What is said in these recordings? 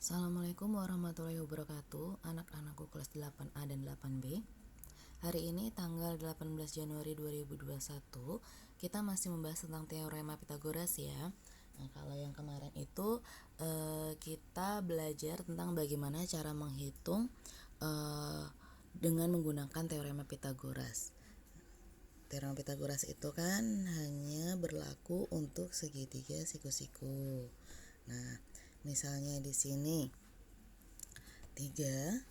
Assalamualaikum warahmatullahi wabarakatuh, anak-anakku kelas 8A dan 8B. Hari ini tanggal 18 Januari 2021, kita masih membahas tentang teorema Pythagoras ya. Nah, kalau yang kemarin itu kita belajar tentang bagaimana cara menghitung dengan menggunakan teorema Pythagoras. Teorema Pythagoras itu kan hanya berlaku untuk segitiga siku-siku. Nah, misalnya di sini 3,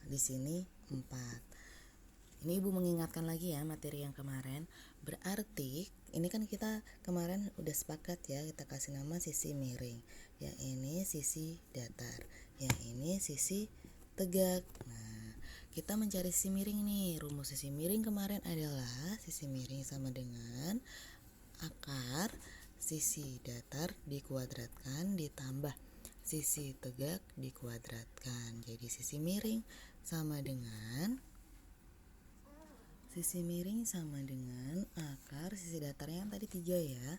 di sini 4. Ini Ibu mengingatkan lagi ya materi yang kemarin. Berarti ini kan kita kemarin udah sepakat ya, kita kasih nama sisi miring. Yang ini sisi datar, yang ini sisi tegak. Nah, kita mencari sisi miring nih. Rumus sisi miring kemarin adalah sisi miring sama dengan akar sisi datar dikuadratkan ditambah sisi tegak dikuadratkan. Jadi sisi miring sama dengan akar sisi datarnya yang tadi 3 ya.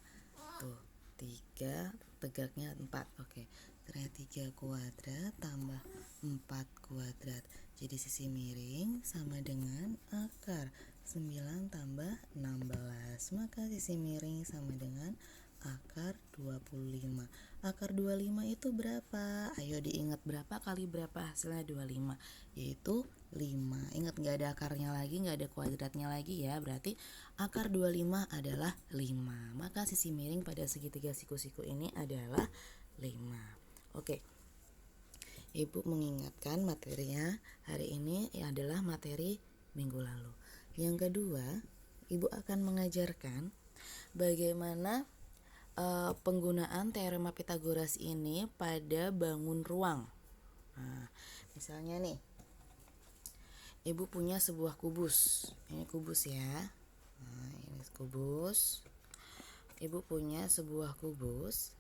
Tuh, 3, tegaknya 4. Oke. Caranya 3 kuadrat tambah 4 kuadrat. Jadi sisi miring sama dengan akar 9 tambah 16. Maka sisi miring sama dengan akar 25. Akar 25 itu berapa? Ayo diingat, berapa kali berapa hasilnya 25? Yaitu 5. Ingat, gak ada akarnya lagi, gak ada kuadratnya lagi ya. Berarti akar 25 adalah 5. Maka sisi miring pada segitiga siku-siku ini adalah 5. Oke, Ibu mengingatkan materinya hari ini adalah materi minggu lalu. Yang kedua, Ibu akan mengajarkan bagaimana penggunaan teorema Pythagoras ini pada bangun ruang. Nah, misalnya nih, Ibu punya sebuah kubus. Ini kubus ya. Nah, ini kubus. Ibu punya sebuah kubus.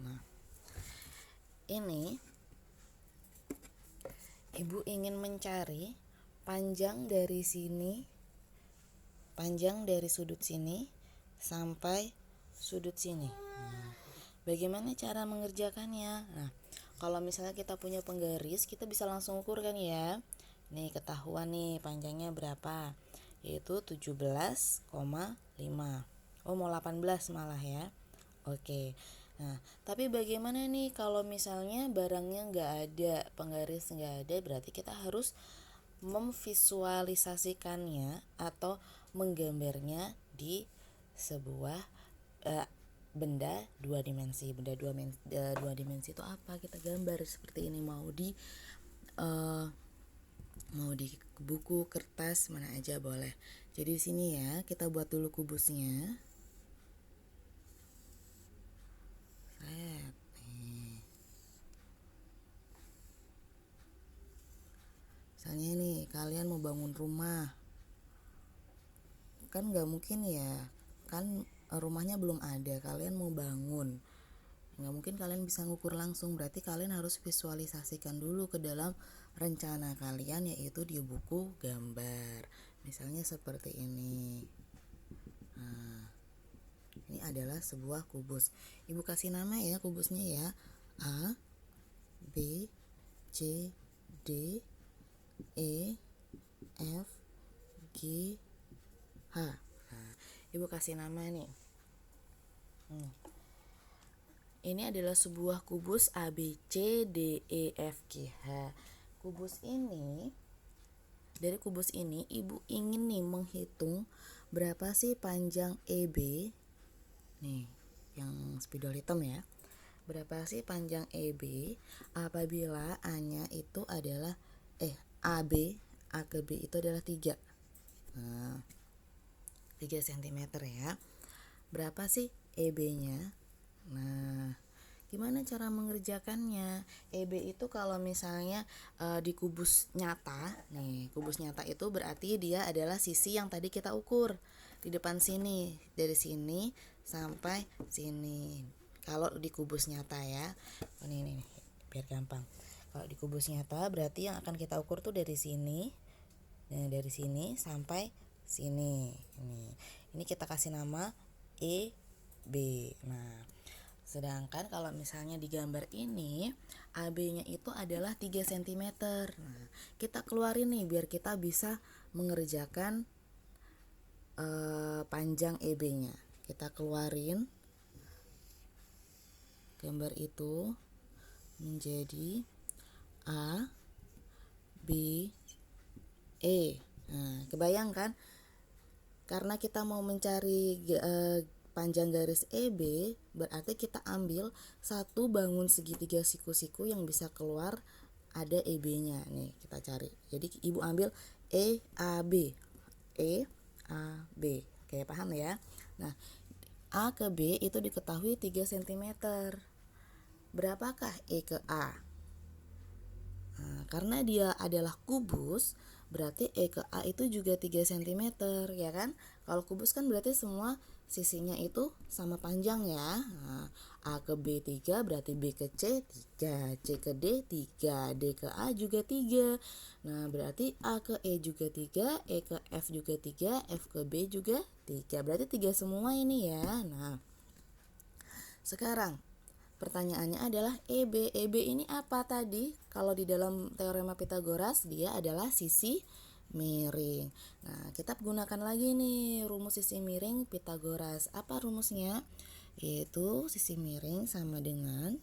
Nah, ini Ibu ingin mencari panjang dari sudut sini sampai sudut sini. Bagaimana cara mengerjakannya? Nah, kalau misalnya kita punya penggaris, kita bisa langsung ukur kan ya. Nih, ketahuan nih panjangnya berapa, yaitu 17,5. Mau 18 malah ya. Oke. Nah, tapi bagaimana nih kalau misalnya barangnya nggak ada, penggaris nggak ada, berarti kita harus memvisualisasikannya atau menggambarnya di sebuah benda dua dimensi. Benda dua dimensi itu apa? Kita gambar seperti ini, mau di buku, kertas, mana aja boleh. Jadi di sini ya, kita buat dulu kubusnya. Misalnya nih, kalian mau bangun rumah, kan nggak mungkin ya, kan rumahnya belum ada, kalian mau bangun, nggak mungkin kalian bisa ngukur langsung. Berarti kalian harus visualisasikan dulu ke dalam rencana kalian, yaitu di buku gambar. Misalnya seperti ini. Nah, ini adalah sebuah kubus. Ibu kasih nama ya kubusnya ya, A, B, C, D, E, F, G, H. Nah, Ibu kasih nama nih. Ini adalah sebuah kubus A, B, C, D, E, F, G, H. Dari kubus ini Ibu ingin nih menghitung berapa sih panjang EB. Nih, yang spidol hitam ya. Berapa sih panjang EB apabila A-nya itu adalah AB, A ke B itu adalah 3. Nah, 3 cm ya. Berapa sih EB-nya? Nah, gimana cara mengerjakannya? EB itu kalau misalnya di kubus nyata, nih, kubus nyata itu berarti dia adalah sisi yang tadi kita ukur di depan sini, dari sini sampai sini. Kalau di kubus nyata ya, ini biar gampang. Kalau di kubus nyata berarti yang akan kita ukur tuh dari sini, dari sini sampai sini. Ini kita kasih nama E, B. Nah, sedangkan kalau misalnya di gambar ini AB-nya itu adalah 3 cm. Nah, kita keluarin nih biar kita bisa mengerjakan panjang EB-nya. Kita keluarin gambar itu menjadi A, B, E. Nah, kebayang kan? Karena kita mau mencari panjang garis EB, berarti kita ambil satu bangun segitiga siku-siku yang bisa keluar ada EB-nya. Nih, kita cari. Jadi Ibu ambil EAB. EAB. Oke, paham ya? Nah, A ke B itu diketahui 3 cm. Berapakah E ke A? Nah, karena dia adalah kubus, berarti E ke A itu juga 3 cm, ya kan? Kalau kubus kan berarti semua sisinya itu sama panjang ya. Nah, A ke B 3, berarti B ke C 3, C ke D 3, D ke A juga 3. Nah, berarti A ke E juga 3, E ke F juga 3, F ke B juga 3. Berarti 3 semua ini ya. Nah, sekarang pertanyaannya adalah EB. EB ini apa tadi? Kalau di dalam teorema Pitagoras dia adalah sisi miring. Nah, kita gunakan lagi nih rumus sisi miring Pitagoras. Apa rumusnya? Yaitu sisi miring sama dengan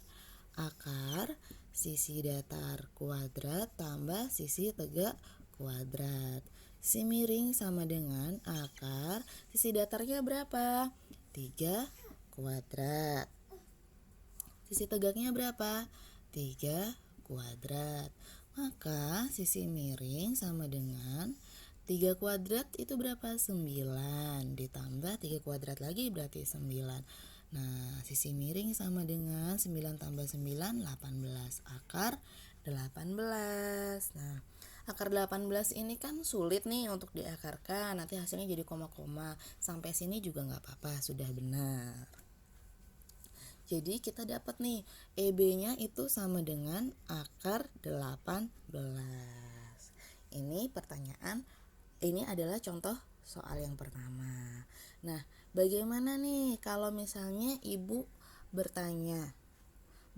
akar sisi datar kuadrat tambah sisi tegak kuadrat. Sisi miring sama dengan akar sisi datarnya berapa? 3 kuadrat. Sisi tegaknya berapa? 3 kuadrat. Maka sisi miring sama dengan 3 kuadrat itu berapa? 9. Ditambah 3 kuadrat lagi berarti 9. Nah, sisi miring sama dengan 9 tambah 9, 18. Akar 18. Nah, akar 18 ini kan sulit nih untuk diakarkan. Nanti hasilnya jadi koma-koma. Sampai sini juga gak apa-apa, sudah benar. Jadi kita dapat nih EB-nya itu sama dengan akar 18. Ini pertanyaan, ini adalah contoh soal yang pertama. Nah, bagaimana nih kalau misalnya Ibu bertanya,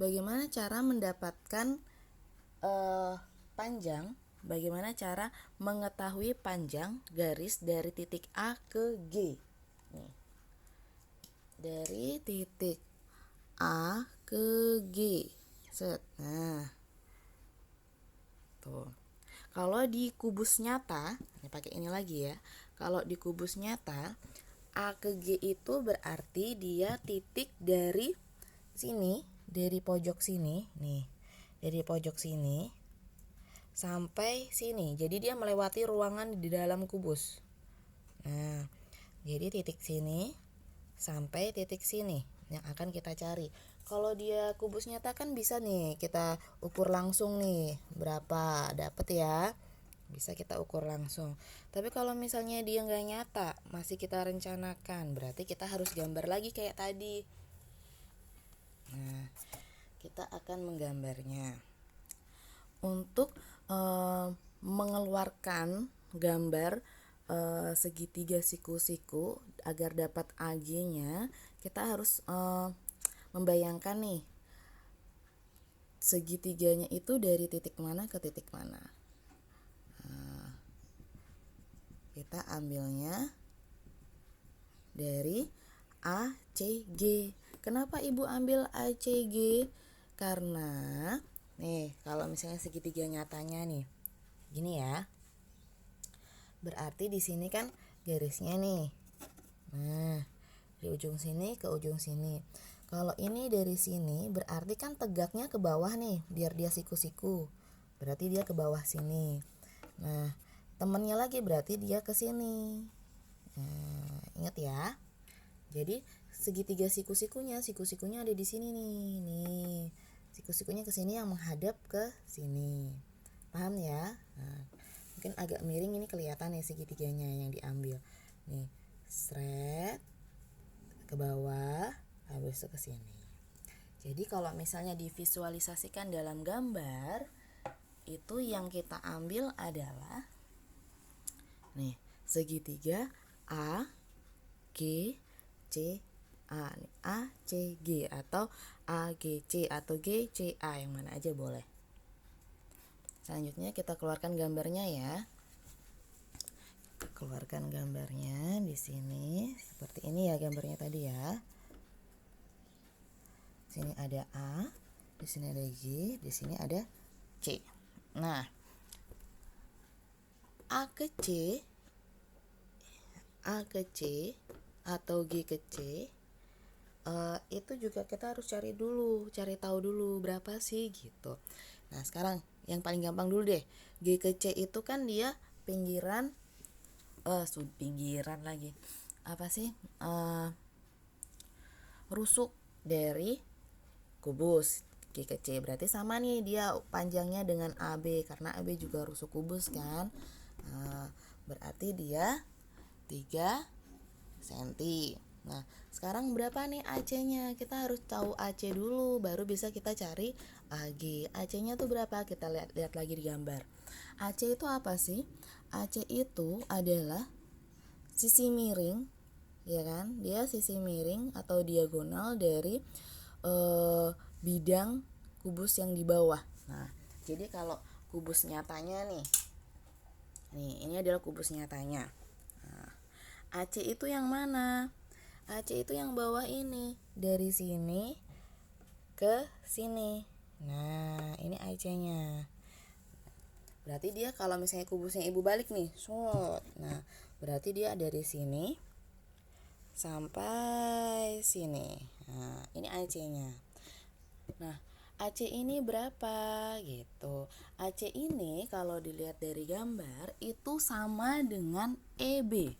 bagaimana cara mendapatkan panjang, bagaimana cara mengetahui panjang garis dari titik A ke G? Nih, dari titik A ke G. Set. Nah, tuh. Kalau di kubus nyata, pakai ini lagi ya. Kalau di kubus nyata, A ke G itu berarti dia titik dari sini, dari pojok sini, nih. Dari pojok sini sampai sini. Jadi dia melewati ruangan di dalam kubus. Nah, jadi titik sini sampai titik sini yang akan kita cari. Kalau dia kubus nyata kan bisa nih kita ukur langsung nih berapa dapat ya, bisa kita ukur langsung. Tapi kalau misalnya dia nggak nyata, masih kita rencanakan, berarti kita harus gambar lagi kayak tadi. Nah, kita akan menggambarnya. Untuk mengeluarkan gambar segitiga siku-siku agar dapat AG-nya, kita harus membayangkan nih segitiganya itu dari titik mana ke titik mana. Nah, kita ambilnya dari ACG. Kenapa Ibu ambil ACG? Karena nih kalau misalnya segitiga nyatanya nih gini ya, berarti di sini kan garisnya nih. Nah, dari ujung sini ke ujung sini. Kalau ini dari sini berarti kan tegaknya ke bawah nih, biar dia siku-siku. Berarti dia ke bawah sini. Nah, temennya lagi berarti dia ke sini. Nah, ingat ya. Jadi segitiga siku-sikunya ada di sini nih. Nih, siku-sikunya ke sini yang menghadap ke sini. Paham ya? Nah, mungkin agak miring ini kelihatan nih segitiganya yang diambil. Nih, sret ke bawah, habis itu ke sini. Jadi kalau misalnya divisualisasikan dalam gambar, itu yang kita ambil adalah nih, segitiga A, G, C, A nih, ACG atau AGC atau GCA, yang mana aja boleh. Selanjutnya kita keluarkan gambarnya ya. Keluarkan gambarnya di sini seperti ini ya gambarnya tadi ya. Di sini ada A, di sini ada G, di sini ada C. Nah, A ke C atau G ke C itu juga kita harus cari tahu dulu berapa sih gitu. Nah sekarang yang paling gampang dulu deh, G ke C itu kan dia pinggiran lagi apa sih rusuk dari kubus. G ke C berarti sama nih dia panjangnya dengan AB, karena AB juga rusuk kubus kan. Berarti dia 3 cm. Nah sekarang berapa nih AC-nya? Kita harus tahu AC dulu, baru bisa kita cari AG. AC-nya tuh berapa? Kita lihat lagi di gambar. AC itu apa sih? AC itu adalah sisi miring, ya kan? Dia sisi miring atau diagonal dari bidang kubus yang di bawah. Nah, jadi kalau kubus nyatanya nih, ini adalah kubus nyatanya. Nah, AC itu yang mana? AC itu yang bawah ini, dari sini ke sini. Nah, ini AC-nya. Berarti dia kalau misalnya kubusnya ibu balik nih, nah berarti dia dari sini sampai sini. Nah, ini AC-nya. Nah, AC ini berapa gitu. AC ini kalau dilihat dari gambar itu sama dengan EB.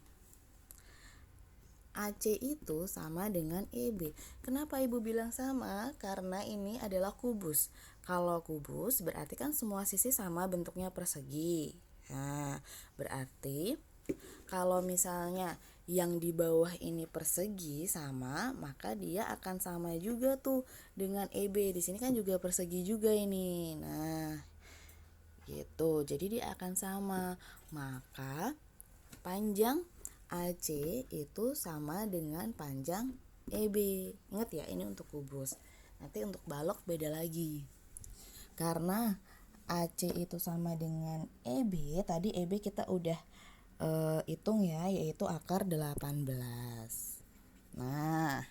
AC itu sama dengan EB. Kenapa ibu bilang sama? Karena ini adalah kubus. Kalau kubus berarti kan semua sisi sama bentuknya persegi. Nah, berarti kalau misalnya yang di bawah ini persegi sama, maka dia akan sama juga tuh dengan EB. Di sini kan juga persegi juga ini. Nah, gitu. Jadi dia akan sama. Maka panjang AC itu sama dengan panjang EB. Ingat ya, ini untuk kubus. Nanti untuk balok beda lagi. Karena AC itu sama dengan EB, tadi EB kita udah hitung ya, yaitu akar 18. Nah,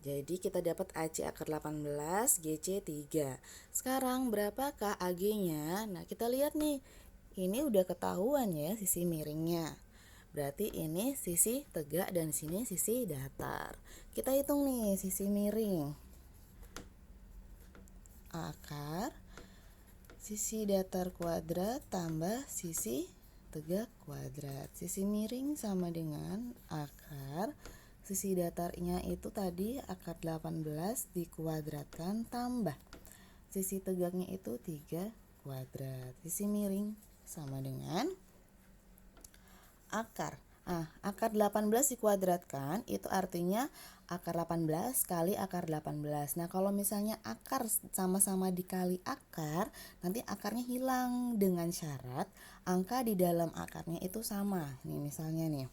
jadi kita dapat AC akar 18, GC 3. Sekarang berapakah AG-nya? Nah, kita lihat nih. Ini udah ketahuan ya sisi miringnya. Berarti ini sisi tegak dan sini sisi datar. Kita hitung nih sisi miring. Akar sisi datar kuadrat tambah sisi tegak kuadrat. Sisi miring sama dengan akar sisi datarnya itu tadi akar 18 dikuadratkan tambah sisi tegaknya itu 3 kuadrat. Sisi miring sama dengan akar. Akar 18 dikuadratkan itu artinya akar 18 kali akar 18. Nah, kalau misalnya akar sama-sama dikali akar, nanti akarnya hilang dengan syarat angka di dalam akarnya itu sama. Nih misalnya nih.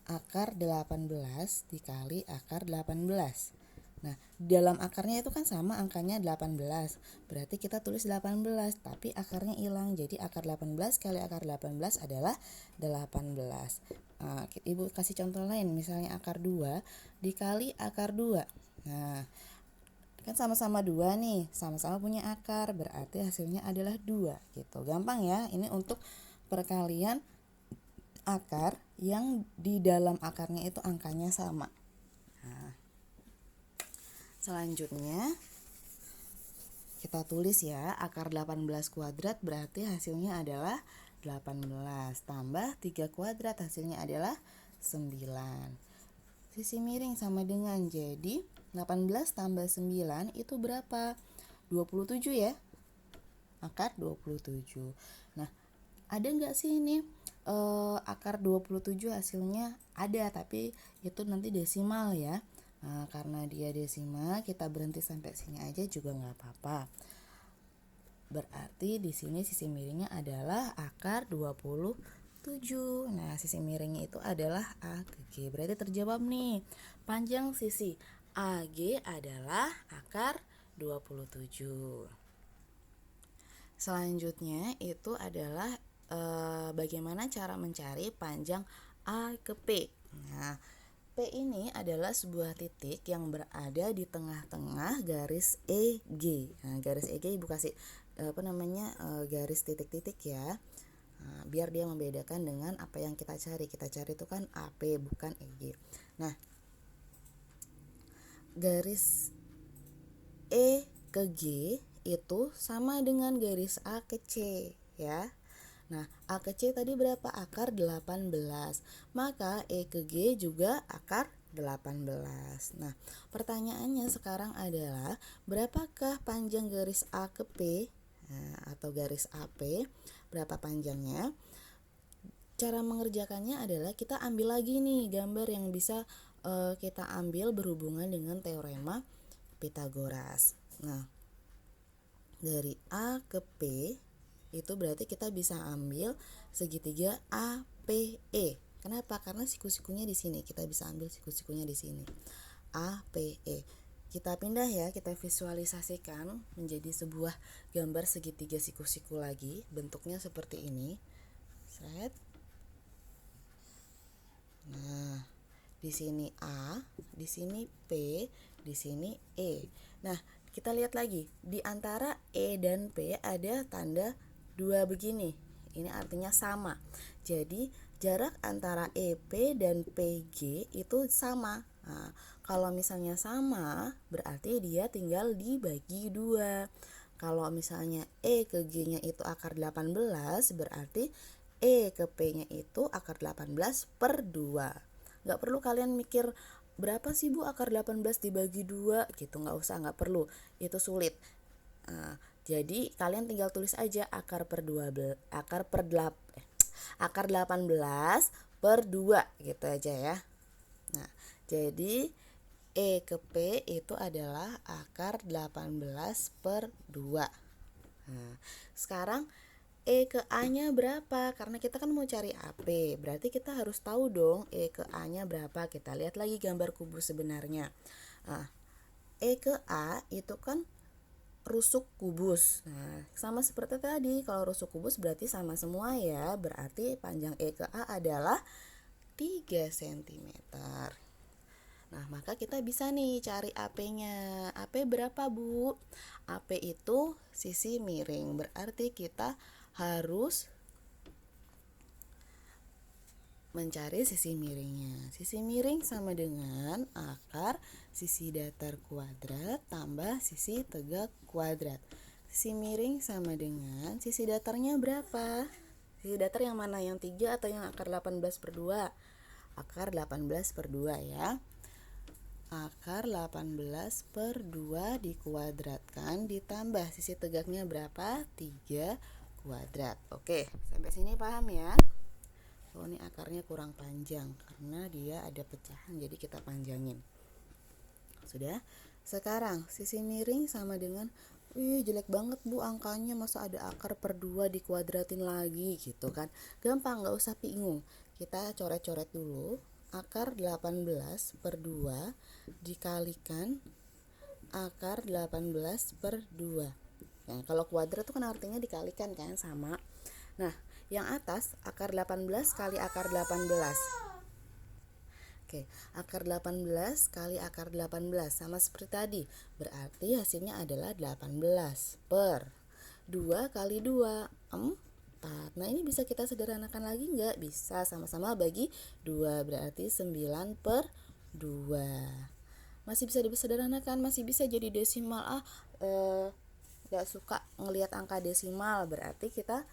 Akar 18 dikali akar 18. Nah, dalam akarnya itu kan sama angkanya 18. Berarti kita tulis 18, tapi akarnya hilang. Jadi akar 18 kali akar 18 adalah 18. Ibu kasih contoh lain, misalnya akar 2 dikali akar 2. Nah, kan sama-sama 2 nih, sama-sama punya akar, berarti hasilnya adalah 2 gitu. Gampang ya, ini untuk perkalian akar yang di dalam akarnya itu angkanya sama. Selanjutnya kita tulis ya, akar 18 kuadrat berarti hasilnya adalah 18 tambah 3 kuadrat hasilnya adalah 9. Sisi miring sama dengan, jadi 18 tambah 9 itu berapa? 27 ya. Akar 27. Nah, ada nggak sih ini akar 27 hasilnya? Ada, tapi itu nanti desimal ya. Nah, karena dia desimal, kita berhenti sampai sini aja juga nggak apa-apa. Berarti di sini sisi miringnya adalah akar 27. Nah, sisi miringnya itu adalah A ke G. Berarti terjawab nih. Panjang sisi AG adalah akar 27. Selanjutnya itu adalah bagaimana cara mencari panjang A ke P. Nah, P ini adalah sebuah titik yang berada di tengah-tengah garis EG. Nah, garis EG Ibu kasih garis titik-titik ya. Nah, biar dia membedakan dengan apa yang kita cari. Kita cari itu kan AP bukan EG. Nah, garis E ke G itu sama dengan garis A ke C ya. Nah, A ke C tadi berapa? Akar 18. Maka E ke G juga akar 18. Nah, pertanyaannya sekarang adalah berapakah panjang garis A ke P? Atau garis AP, berapa panjangnya? Cara mengerjakannya adalah kita ambil lagi nih gambar yang bisa kita ambil berhubungan dengan teorema Pythagoras. Nah, dari A ke P itu berarti kita bisa ambil segitiga APE. Kenapa? Karena siku-sikunya di sini. Kita bisa ambil siku-sikunya di sini. APE. Kita pindah ya, kita visualisasikan menjadi sebuah gambar segitiga siku-siku lagi. Bentuknya seperti ini. Set. Nah, di sini A, di sini P, di sini E. Nah, kita lihat lagi. Di antara E dan P ada tanda 2 begini. Ini artinya sama. Jadi, jarak antara EP dan PG itu sama. Nah, kalau misalnya sama, berarti dia tinggal dibagi 2. Kalau misalnya E ke G-nya itu akar 18, berarti E ke P-nya itu akar 18 per 2. Gak perlu kalian mikir berapa sih Bu akar 18 dibagi 2 gitu, gak usah, gak perlu. Itu sulit. Jadi kalian tinggal tulis aja akar 18 per 2 gitu aja ya. Nah, jadi E ke P itu adalah akar 18 per 2. Nah, sekarang E ke A-nya berapa? Karena kita kan mau cari AP, berarti kita harus tahu dong E ke A-nya berapa. Kita lihat lagi gambar kubus sebenarnya. Nah, E ke A itu kan rusuk kubus. Nah, sama seperti tadi, kalau rusuk kubus berarti sama semua ya. Berarti panjang E ke A adalah 3 cm. Nah, maka kita bisa nih cari AP-nya. AP berapa, Bu? AP itu sisi miring. Berarti kita harus mencari sisi miringnya. Sisi miring sama dengan akar sisi datar kuadrat tambah sisi tegak kuadrat. Sisi miring sama dengan sisi datarnya berapa? Sisi datar yang mana? Yang 3 atau yang akar 18 per 2? Akar 18 per 2 ya. Akar 18 per 2 dikuadratkan ditambah sisi tegaknya berapa? 3 kuadrat. Oke, sampai sini paham ya? Oh, ini akarnya kurang panjang karena dia ada pecahan, jadi kita panjangin. Sudah? Sekarang sisi miring sama dengan jelek banget Bu angkanya, masa ada akar per 2 dikuadratin lagi gitu kan. Gampang, gak usah bingung. Kita coret-coret dulu. Akar 18 per 2 dikalikan akar 18 per 2. Nah, kalau kuadrat itu kan artinya dikalikan kan, sama. Nah, yang atas akar 18 kali akar 18. Oke, akar 18 kali akar 18 sama seperti tadi. Berarti hasilnya adalah 18 per 2 kali 2, 4. Nah, ini bisa kita sederhanakan lagi nggak? Bisa, sama-sama bagi 2, berarti 9 per 2. Masih bisa disederhanakan, masih bisa jadi desimal. Gak suka ngelihat angka desimal, berarti kita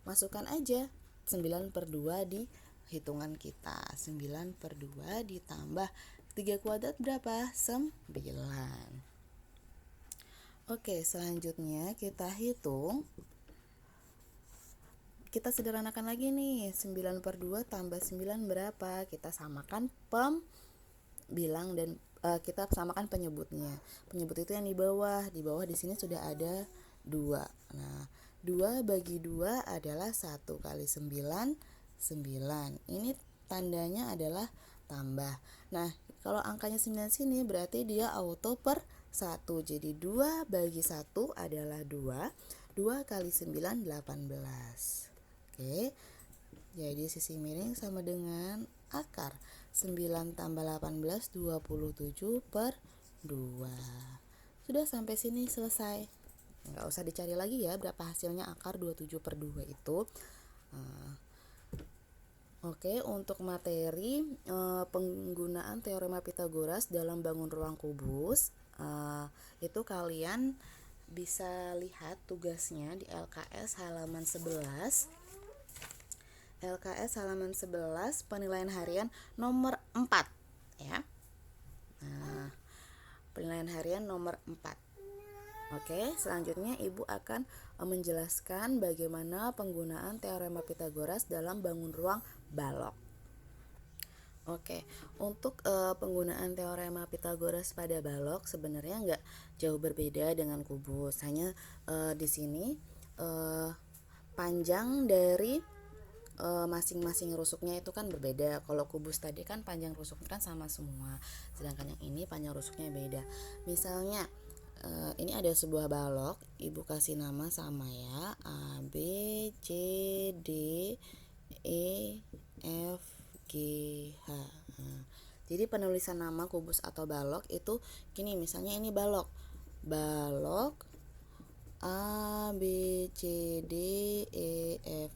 masukkan aja 9 per 2 di hitungan kita. 9 per 2 ditambah 3 kuadrat berapa? 9. Oke, selanjutnya kita hitung. Kita sederhanakan lagi nih. 9 per 2 tambah 9 berapa? Kita samakan bilang dan kita samakan penyebutnya. Penyebut itu yang di bawah. Di bawah di sini sudah ada 2. Nah, 2 bagi 2 adalah 1 kali 9, 9. Ini tandanya adalah tambah. Nah, kalau angkanya 9 sini berarti dia auto per 1. Jadi 2 bagi 1 adalah 2. 2 kali 9 18. Oke. Jadi sisi miring sama dengan akar 9 tambah 18 27 per 2. Sudah sampai sini selesai. Nggak usah dicari lagi ya berapa hasilnya akar 27 per 2 itu. Oke, untuk materi penggunaan teorema Pythagoras dalam bangun ruang kubus, itu kalian bisa lihat tugasnya di LKS halaman 11. LKS halaman 11 penilaian harian nomor 4 ya. Nah, penilaian harian nomor 4. Oke, selanjutnya Ibu akan menjelaskan bagaimana penggunaan teorema Pythagoras dalam bangun ruang balok. Oke, untuk penggunaan teorema Pythagoras pada balok sebenarnya nggak jauh berbeda dengan kubus. Hanya di sini panjang dari masing-masing rusuknya itu kan berbeda. Kalau kubus tadi kan panjang rusuknya kan sama semua, sedangkan yang ini panjang rusuknya beda. Misalnya ini ada sebuah balok, Ibu kasih nama sama ya, A, B, C, D, E, F, G, H. Nah, jadi penulisan nama kubus atau balok itu gini, misalnya ini balok A, B, C, D, E, F,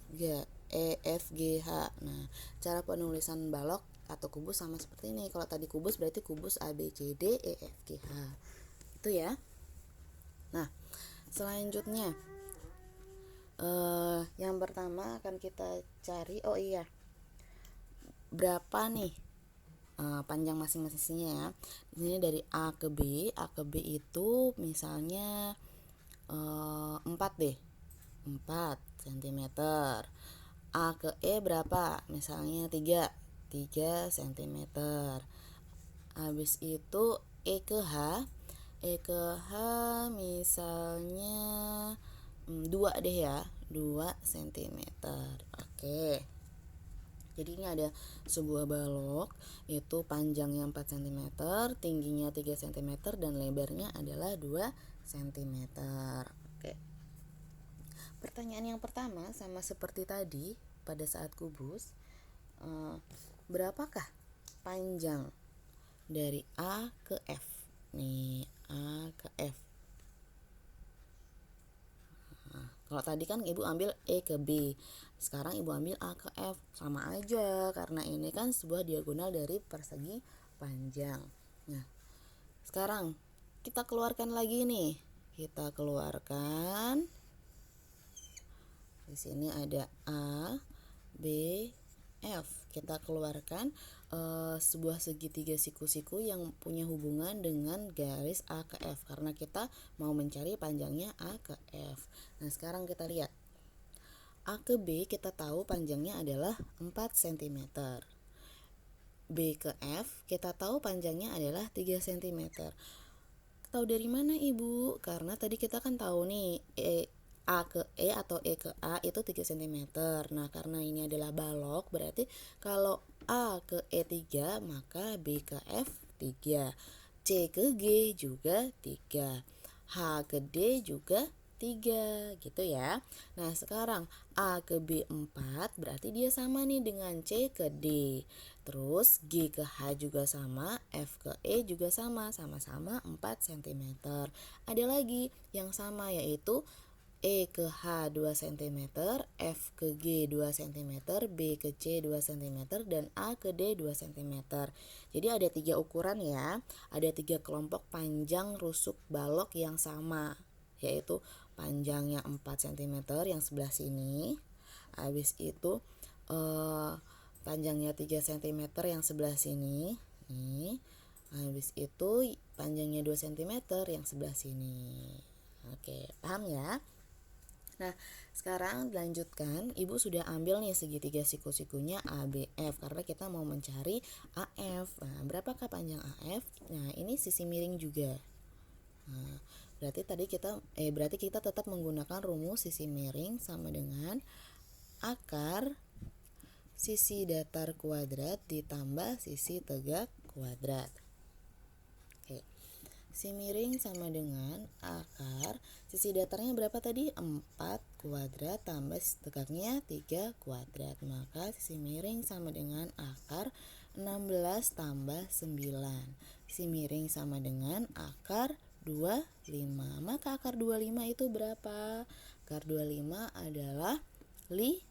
G, H. Nah, cara penulisan balok atau kubus sama seperti ini. Kalau tadi kubus berarti kubus A, B, C, D, E, F, G, H. Itu ya. Nah, selanjutnya yang pertama akan kita cari, berapa nih panjang masing-masingnya ya. Ini dari A ke B. A ke B itu misalnya 4 deh, 4 cm. A ke E berapa? Misalnya 3 cm. Habis itu E ke H misalnya 2 deh ya, 2 cm. Oke. Jadi ini ada sebuah balok, itu panjangnya 4 cm, tingginya 3 cm, dan lebarnya adalah 2 cm. Oke. Pertanyaan yang pertama sama seperti tadi pada saat kubus, berapakah panjang dari A ke F? Nih, A ke F. Nah, kalau tadi kan Ibu ambil E ke B, sekarang Ibu ambil A ke F. Sama aja, karena ini kan sebuah diagonal dari persegi panjang. Nah, sekarang kita keluarkan lagi nih. Kita keluarkan. Di sini ada A, B, F. Kita keluarkan sebuah segitiga siku-siku yang punya hubungan dengan garis A ke F, karena kita mau mencari panjangnya A ke F. Nah, sekarang kita lihat A ke B, kita tahu panjangnya adalah 4 cm. B ke F, kita tahu panjangnya adalah 3 cm. Tahu dari mana Ibu? Karena tadi kita kan tahu nih A ke E atau E ke A itu 3 cm. Nah, karena ini adalah balok, berarti kalau A ke E 3, maka B ke F 3. C ke G juga 3. H ke D juga 3, gitu ya. Nah, sekarang A ke B 4, berarti dia sama nih dengan C ke D. Terus G ke H juga sama, F ke E juga sama, sama-sama 4 cm. Ada lagi yang sama, yaitu E ke H 2 cm, F ke G 2 cm, B ke C 2 cm, dan A ke D 2 cm. Jadi ada 3 ukuran ya. Ada 3 kelompok panjang rusuk balok yang sama, yaitu panjangnya 4 cm yang sebelah sini. Habis itu panjangnya 3 cm yang sebelah sini. Nih. Habis itu panjangnya 2 cm yang sebelah sini. Oke, paham ya? Nah, sekarang dilanjutkan. Ibu sudah ambil nih segitiga siku-sikunya ABF karena kita mau mencari AF. Nah, berapakah panjang AF? Nah, ini sisi miring juga. Nah, berarti kita tetap menggunakan rumus sisi miring sama dengan akar sisi datar kuadrat ditambah sisi tegak kuadrat. Oke. Sisi miring sama dengan akar sisi datarnya berapa tadi? 4 kuadrat tambah sisi tegaknya 3 kuadrat. Maka sisi miring sama dengan akar 16 tambah 9. Sisi miring sama dengan akar 25. Maka akar 25 itu berapa? Akar 25 adalah 5.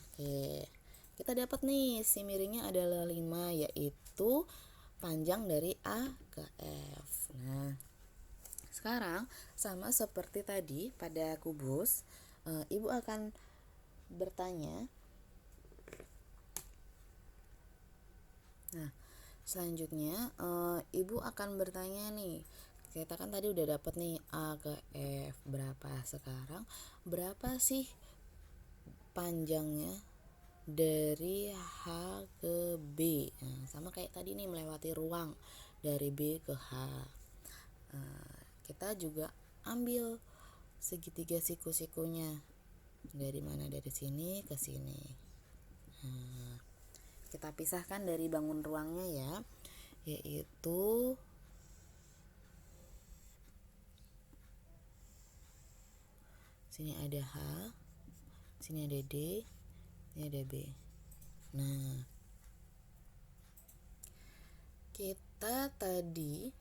Oke. Kita dapat nih sisi miringnya adalah 5, yaitu panjang dari A ke F. Nah, sekarang sama seperti tadi pada kubus, Ibu akan bertanya. Nah, selanjutnya Ibu akan bertanya nih. Kita kan tadi udah dapat nih A ke F berapa. Sekarang berapa sih panjangnya dari H ke B? Nah, sama kayak tadi nih, melewati ruang dari B ke H. Kita juga ambil segitiga siku-sikunya. Dari mana? Dari sini ke sini. Kita pisahkan dari bangun ruangnya ya, yaitu sini ada H, sini ada D, ini ada B. Nah, kita tadi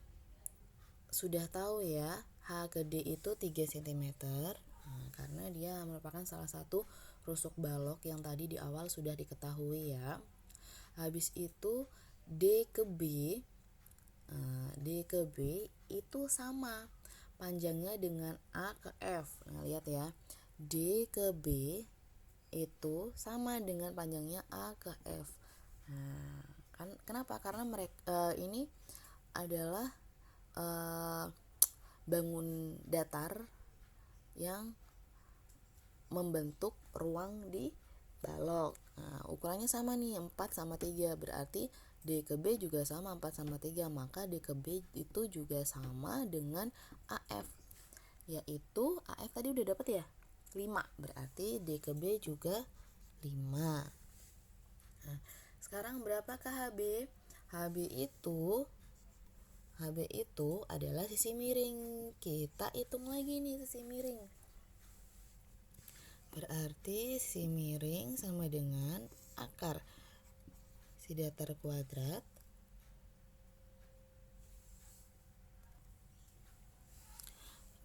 sudah tahu ya, H ke D itu 3 cm. Nah, karena dia merupakan salah satu rusuk balok yang tadi di awal sudah diketahui ya. Habis itu D ke B itu sama panjangnya dengan A ke F. Nah, lihat ya, D ke B itu sama dengan panjangnya A ke F. Nah, kenapa? Karena mereka ini adalah bangun datar yang membentuk ruang di balok. Nah, ukurannya sama nih, 4 sama 3, berarti D ke B juga sama 4 sama 3, maka D ke B itu juga sama dengan AF, yaitu AF tadi udah dapat ya 5, berarti D ke B juga 5. Nah, sekarang berapakah HB? HB itu adalah sisi miring. Kita hitung lagi nih sisi miring. Berarti sisi miring sama dengan akar sisi datar kuadrat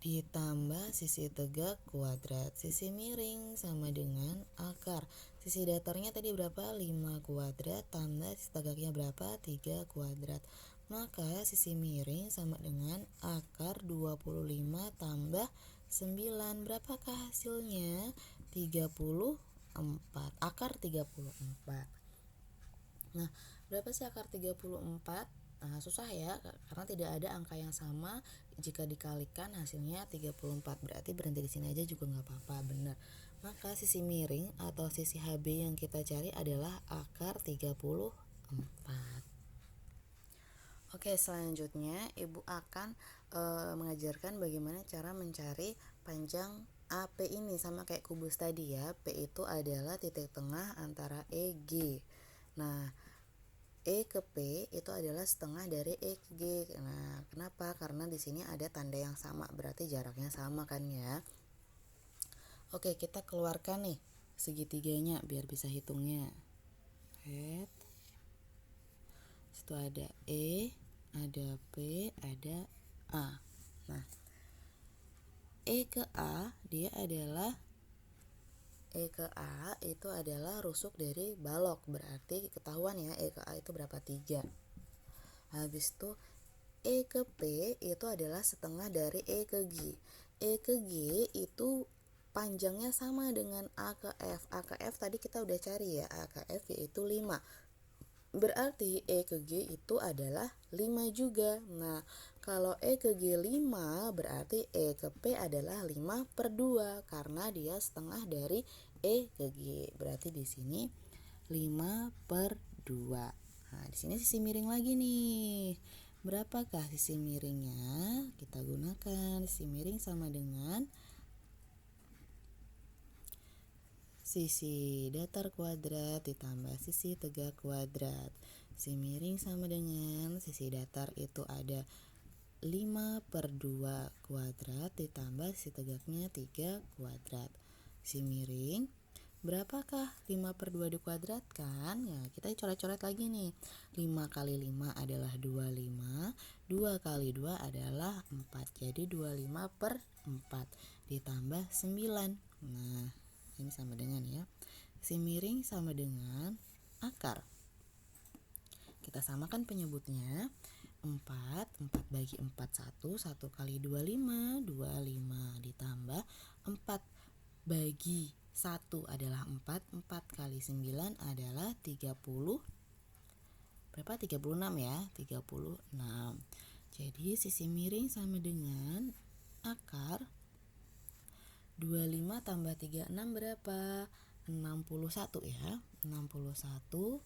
ditambah sisi tegak kuadrat. Sisi miring sama dengan akar sisi datarnya tadi berapa? 5 kuadrat tambah sisi tegaknya berapa? 3 kuadrat. Maka sisi miring sama dengan akar 25 tambah 9. Berapakah hasilnya? 34. Akar 34. Nah, berapa sih akar 34? Nah, susah ya, karena tidak ada angka yang sama. Jika dikalikan hasilnya 34, berarti berhenti di sini aja juga nggak apa-apa, benar. Maka sisi miring atau sisi HB yang kita cari adalah akar 34. Oke, selanjutnya Ibu akan mengajarkan bagaimana cara mencari panjang AP ini, sama kayak kubus tadi ya. P itu adalah titik tengah antara EG. Nah, E ke P itu adalah setengah dari E ke G. Nah, kenapa? Karena di sini ada tanda yang sama, berarti jaraknya sama kan ya. Oke, kita keluarkan nih segitiganya biar bisa hitungnya. Lihat. Situ ada E, ada P, ada A. Nah, E ke A itu adalah rusuk dari balok, berarti ketahuan ya E ke A itu berapa? 3. Habis itu E ke P itu adalah setengah dari E ke G. E ke G itu panjangnya sama dengan A ke F. A ke F tadi kita udah cari ya, A ke F yaitu 5. Berarti E ke G itu adalah 5 juga. Nah, kalau E ke G 5, berarti E ke P adalah 5/2 karena dia setengah dari E ke G. Berarti di sini 5/2. Nah, di sini sisi miring lagi nih. Berapakah sisi miringnya? Kita gunakan sisi miring sama dengan sisi datar kuadrat ditambah sisi tegak kuadrat. Sisi miring sama dengan sisi datar itu ada 5/2 kuadrat ditambah sisi tegaknya 3 kuadrat. Sisi miring, berapakah 5/2 dikuadratkan? Ya, kita coret-coret lagi nih. 5 kali 5 adalah 25, 2 kali 2 adalah 4. Jadi 25/4 ditambah 9. Nah, ini sama dengan ya. Sisi miring sama dengan akar. Kita samakan penyebutnya. 4 bagi 4 1 kali 25 ditambah 4 bagi 1 adalah 4 kali 9 adalah 30. Berapa? 36 ya, 36. Jadi sisi miring sama dengan akar 25 tambah 36 berapa? 61 ya. 61/4.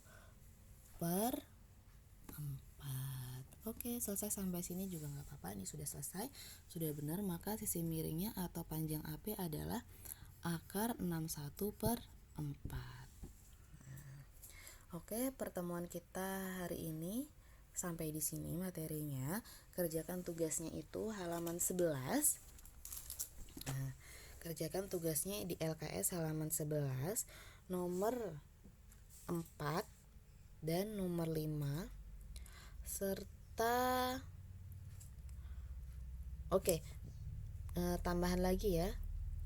Oke, selesai sampai sini juga nggak apa-apa. Ini sudah selesai, sudah benar. Maka sisi miringnya atau panjang AP adalah akar 61/4. Oke, pertemuan kita hari ini sampai di sini materinya. Kerjakan tugasnya itu halaman 11. Nah, kerjakan tugasnya di LKS halaman 11, nomor 4 dan nomor 5 serta tambahan lagi ya,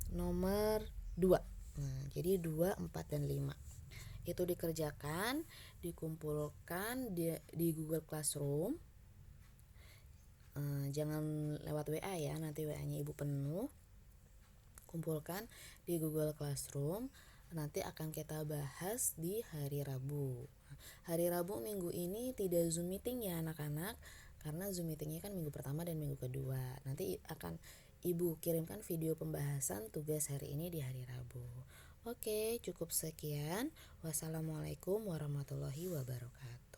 nomor 2. Nah, jadi 2, 4 dan 5 itu dikerjakan, dikumpulkan di Google Classroom. Jangan lewat WA ya, nanti WA-nya Ibu penuh. Kumpulkan di Google Classroom. Nanti akan kita bahas di hari Rabu. Hari Rabu minggu ini tidak Zoom meeting ya anak-anak, karena Zoom meetingnya kan minggu pertama dan minggu kedua. Nanti akan Ibu kirimkan video pembahasan tugas hari ini di hari Rabu. Oke, cukup sekian. Wassalamualaikum warahmatullahi wabarakatuh.